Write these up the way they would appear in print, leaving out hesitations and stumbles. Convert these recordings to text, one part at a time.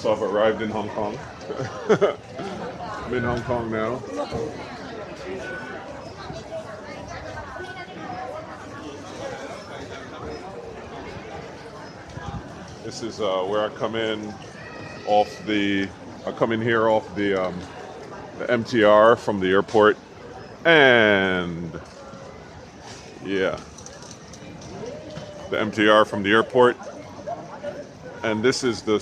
So I've arrived in Hong Kong. I'm in Hong Kong now. This is where I come in off the. I come in here off the MTR from the airport, and yeah, the MTR from the airport, and this is the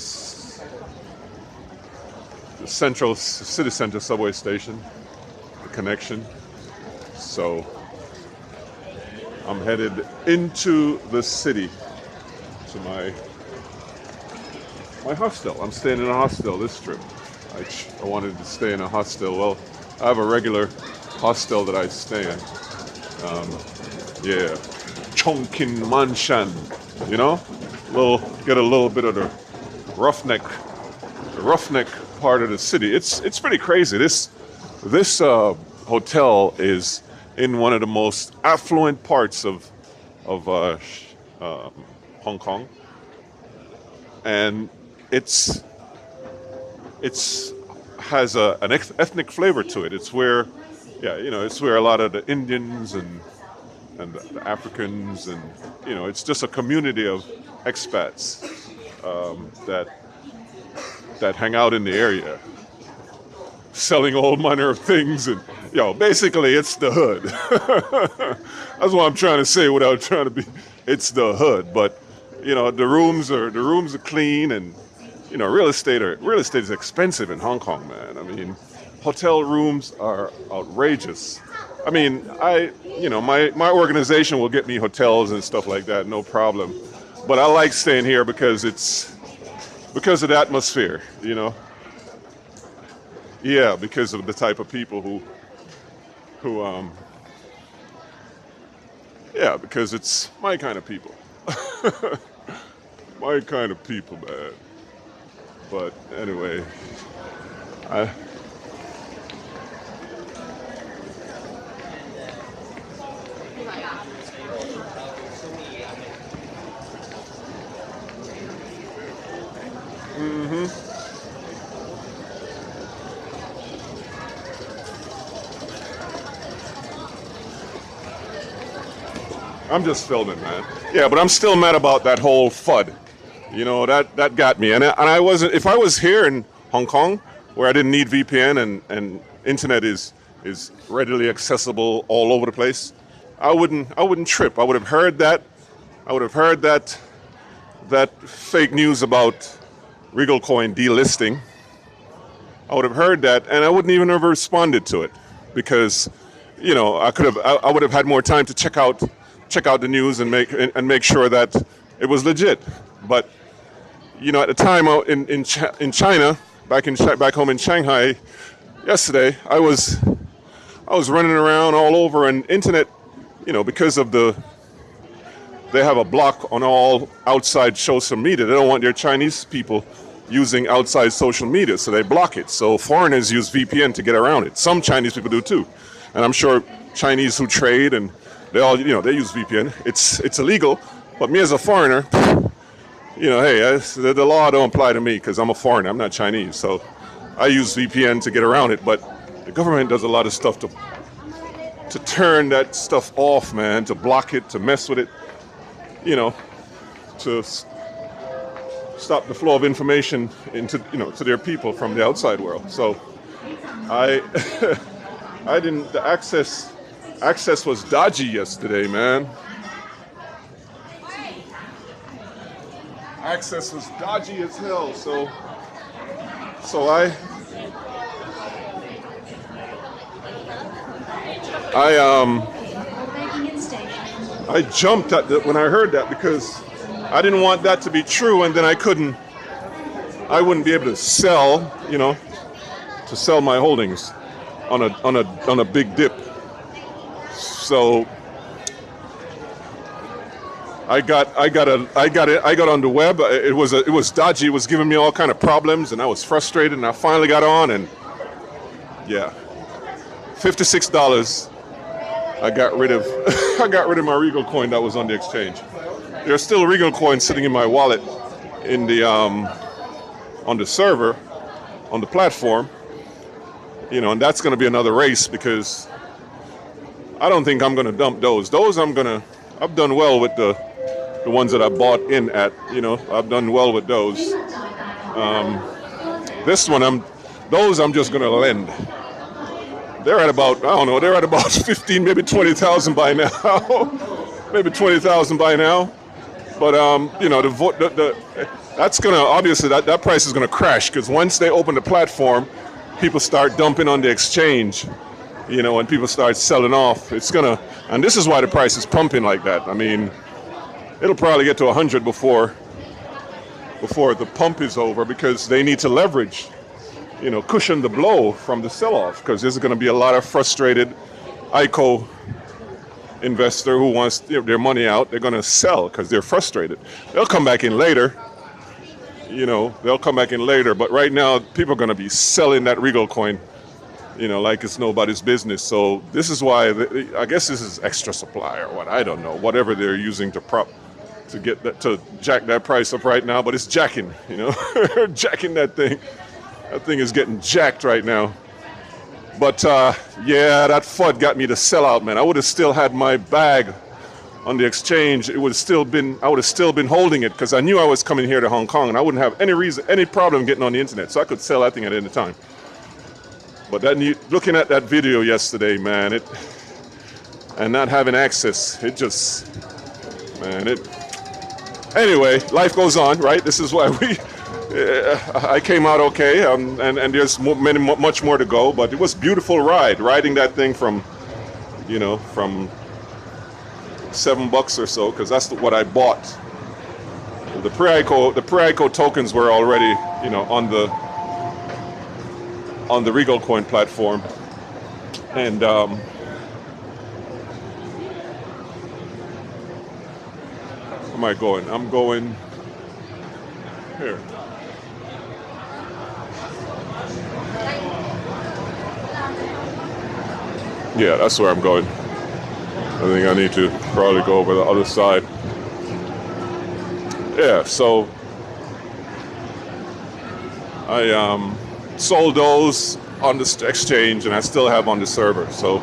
central city center subway station, the connection. So I'm headed into the city to my hostel. I'm staying in a hostel this trip. I wanted to stay in a hostel. Well, I have a regular hostel that I stay in. Yeah, Chongqing Manshan. You know, get a little bit of the roughneck part of the city. It's pretty crazy. This hotel is in one of the most affluent parts of Hong Kong, and it's has an ethnic flavor to it. It's where, yeah, it's where a lot of the Indians and the Africans, and it's just a community of expats that hang out in the area, selling all manner of things, and basically it's the hood. That's what I'm trying to say without trying to be. It's the hood, but the rooms are clean, and real estate is expensive in Hong Kong, man. I mean, hotel rooms are outrageous. I mean, my organization will get me hotels and stuff like that, no problem. But I like staying here because of the atmosphere, Yeah, because of the type of people who yeah, because it's my kind of people. My kind of people, man. But anyway, I I'm just filming, man. Yeah, but I'm still mad about that whole FUD. That got me. And I wasn't. If I was here in Hong Kong, where I didn't need VPN and internet is readily accessible all over the place, I wouldn't trip. I would have heard that. I would have heard that fake news about Regal Coin delisting. I would have heard that, and I wouldn't even have responded to it because, I would have had more time to check out the news and make sure that it was legit. But at the time in China, back home in Shanghai, yesterday, I was running around all over, and internet, because of they have a block on all outside social media. They don't want their Chinese people using outside social media, so they block it. So foreigners use VPN to get around it. Some Chinese people do too, and I'm sure Chinese who trade and they all, they use VPN. It's illegal, but me as a foreigner, hey, the law don't apply to me because I'm a foreigner. I'm not Chinese, so I use VPN to get around it. But the government does a lot of stuff to turn that stuff off, man, to block it, to mess with it, to stop the flow of information into, to their people from the outside world. So I didn't. The access was dodgy yesterday, man. Access was dodgy as hell. So I jumped when I heard that because I didn't want that to be true, and then I wouldn't be able to sell, to sell my holdings on a big dip. So I got on the web. It was dodgy. It was giving me all kind of problems, and I was frustrated. And I finally got on, and yeah, $56. I got rid of my Regal coin that was on the exchange. There's still a Regal coin sitting in my wallet in the on the server, on the platform, you know, and that's going to be another race because I don't think I'm going to dump those. I've done well with the ones that I bought in at, you know, I've done well with those. This one, I'm just going to lend. They're at about, I don't know, they're at about 15, maybe 20,000 by now. Maybe 20,000 by now. But, you know, that's going to, obviously, that price is going to crash because once they open the platform, people start dumping on the exchange, you know, and people start selling off. It's going to, and this is why the price is pumping like that. I mean, it'll probably get to 100 before the pump is over because they need to leverage, you know, cushion the blow from the sell-off because there's going to be a lot of frustrated ICO investor who wants their money out. They're going to sell because they're frustrated. They'll come back in later, you know, but right now people are going to be selling that Regal coin, you know, like it's nobody's business. So this is why, I guess this is extra supply or what, I don't know, whatever they're using to get that, to jack that price up right now, but it's jacking, you know, jacking that thing. That thing is getting jacked right now. But yeah, that FUD got me to sell out, man. I would have still had my bag on the exchange. I would have still been holding it because I knew I was coming here to Hong Kong and I wouldn't have any problem getting on the internet. So I could sell that thing at any time. But looking at that video yesterday, man, and not having access, anyway, life goes on, right? This is why I came out okay, and there's much more to go, but it was a beautiful riding that thing from $7 or so, because that's what I bought. The pre-ICO tokens were already, you know, on the Regal coin platform, and where am I going? I'm going here. Yeah, that's where I'm going. I think I need to probably go over the other side. Yeah, so I sold those on the exchange, and I still have on the server, so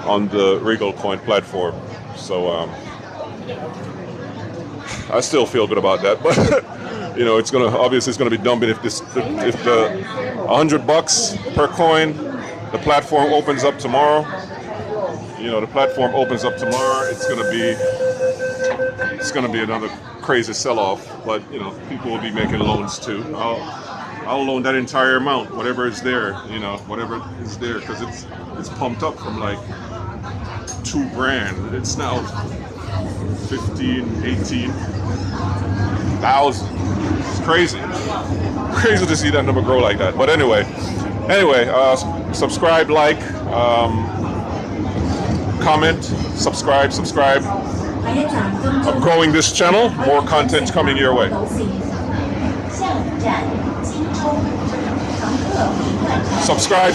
on the Regal coin platform. So I still feel good about that, but you know, it's gonna be dumping if the $100 per coin, the platform opens up tomorrow. You know, the platform opens up tomorrow. It's gonna be another crazy sell-off. But you know, people will be making loans too. I'll loan that entire amount, whatever is there. You know, whatever is there, because it's pumped up from like $2,000. It's now 15, 18,000. It's crazy to see that number grow like that. But anyway, subscribe, like. Comment, subscribe. I'm growing this channel. More content coming your way. Subscribe.